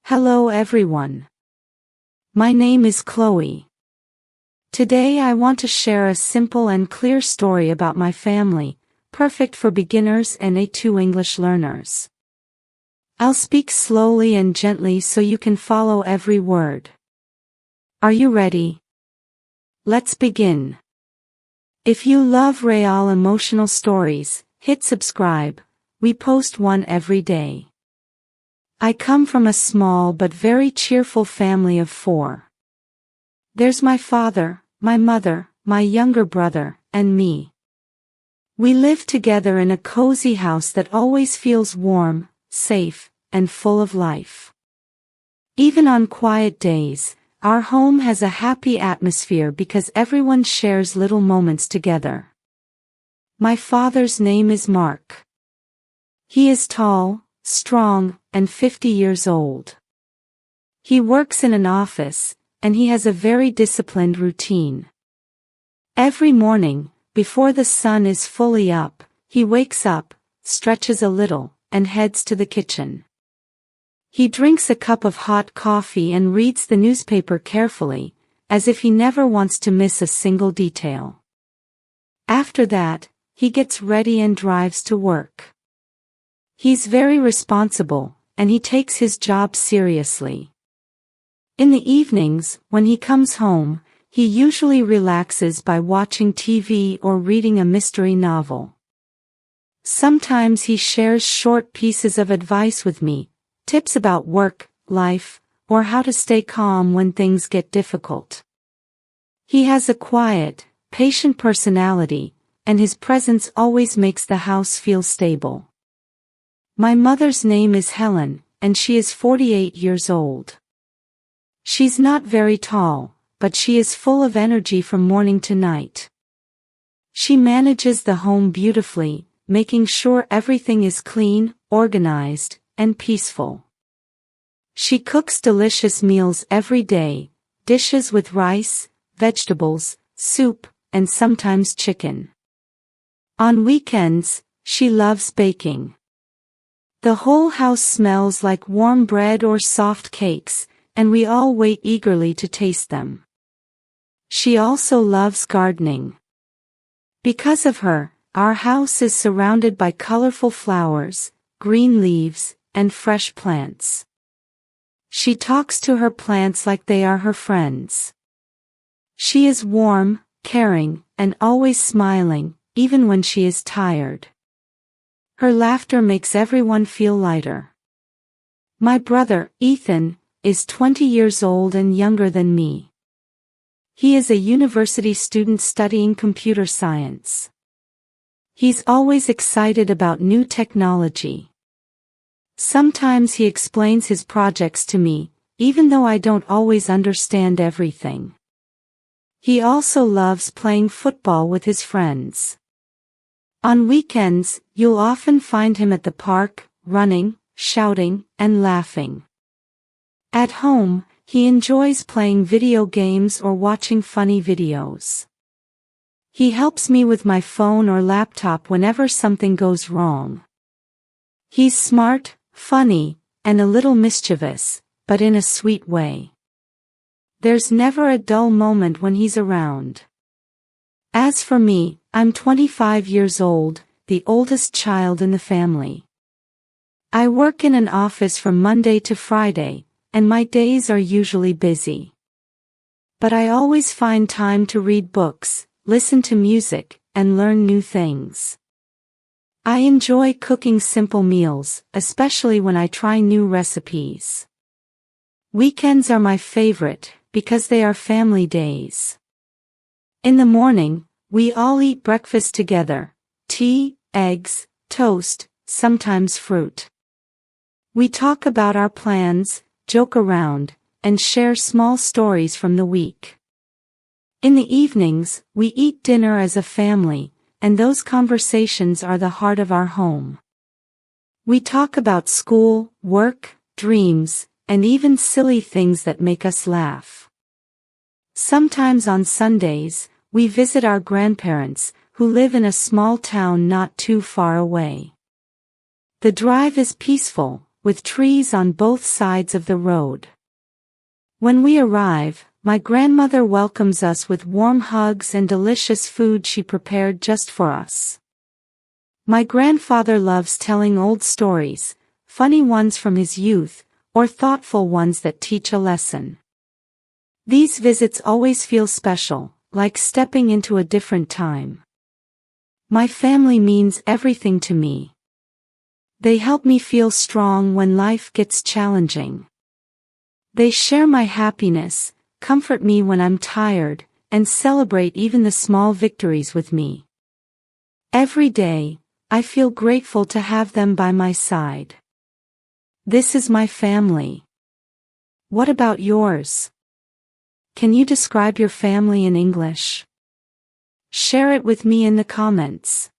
Hello everyone. My name is Chloe. Today I want to share a simple and clear story about my family, perfect for beginners and A2 English learners. I'll speak slowly and gently so you can follow every word. Are you ready? Let's begin. If you love real emotional stories, hit subscribe. We post one every day. I come from a small but very cheerful family of 4. There's my father, my mother, my younger brother, and me. We live together in a cozy house that always feels warm, safe, and full of life. Even on quiet days, our home has a happy atmosphere because everyone shares little moments together. My father's name is Mark. He is tall, strong, and 50 years old. He works in an office, and he has a very disciplined routine. Every morning, before the sun is fully up, he wakes up, stretches a little, and heads to the kitchen. He drinks a cup of hot coffee and reads the newspaper carefully, as if he never wants to miss a single detail. After that, he gets ready and drives to work. He's very responsible, and he takes his job seriously. In the evenings, when he comes home, he usually relaxes by watching TV or reading a mystery novel. Sometimes he shares short pieces of advice with me, tips about work, life, or how to stay calm when things get difficult. He has a quiet, patient personality, and his presence always makes the house feel stable. My mother's name is Helen, and she is 48 years old. She's not very tall, but she is full of energy from morning to night. She manages the home beautifully, making sure everything is clean, organized, and peaceful. She cooks delicious meals every day, dishes with rice, vegetables, soup, and sometimes chicken. On weekends, she loves baking. The whole house smells like warm bread or soft cakes, and we all wait eagerly to taste them. She also loves gardening. Because of her, our house is surrounded by colorful flowers, green leaves, and fresh plants. She talks to her plants like they are her friends. She is warm, caring, and always smiling, even when she is tired. Her laughter makes everyone feel lighter. My brother, Ethan, is 20 years old and younger than me. He is a university student studying computer science. He's always excited about new technology. Sometimes he explains his projects to me, even though I don't always understand everything. He also loves playing football with his friends. On weekends, you'll often find him at the park, running, shouting, and laughing. At home, he enjoys playing video games or watching funny videos. He helps me with my phone or laptop whenever something goes wrong. He's smart, funny, and a little mischievous, but in a sweet way. There's never a dull moment when he's around. As for me, I'm 25 years old, the oldest child in the family. I work in an office from Monday to Friday, and my days are usually busy. But I always find time to read books, listen to music, and learn new things. I enjoy cooking simple meals, especially when I try new recipes. Weekends are my favorite, because they are family days. In the morning, we all eat breakfast together, tea, eggs, toast, sometimes fruit. We talk about our plans, joke around, and share small stories from the week. In the evenings, we eat dinner as a family, and those conversations are the heart of our home. We talk about school, work, dreams, and even silly things that make us laugh. Sometimes on Sundays, we visit our grandparents, who live in a small town not too far away. The drive is peaceful, with trees on both sides of the road. When we arrive, my grandmother welcomes us with warm hugs and delicious food she prepared just for us. My grandfather loves telling old stories, funny ones from his youth, or thoughtful ones that teach a lesson. These visits always feel special, like stepping into a different time. My family means everything to me. They help me feel strong when life gets challenging. They share my happiness, comfort me when I'm tired, and celebrate even the small victories with me. Every day, I feel grateful to have them by my side. This is my family. What about yours? Can you describe your family in English? Share it with me in the comments.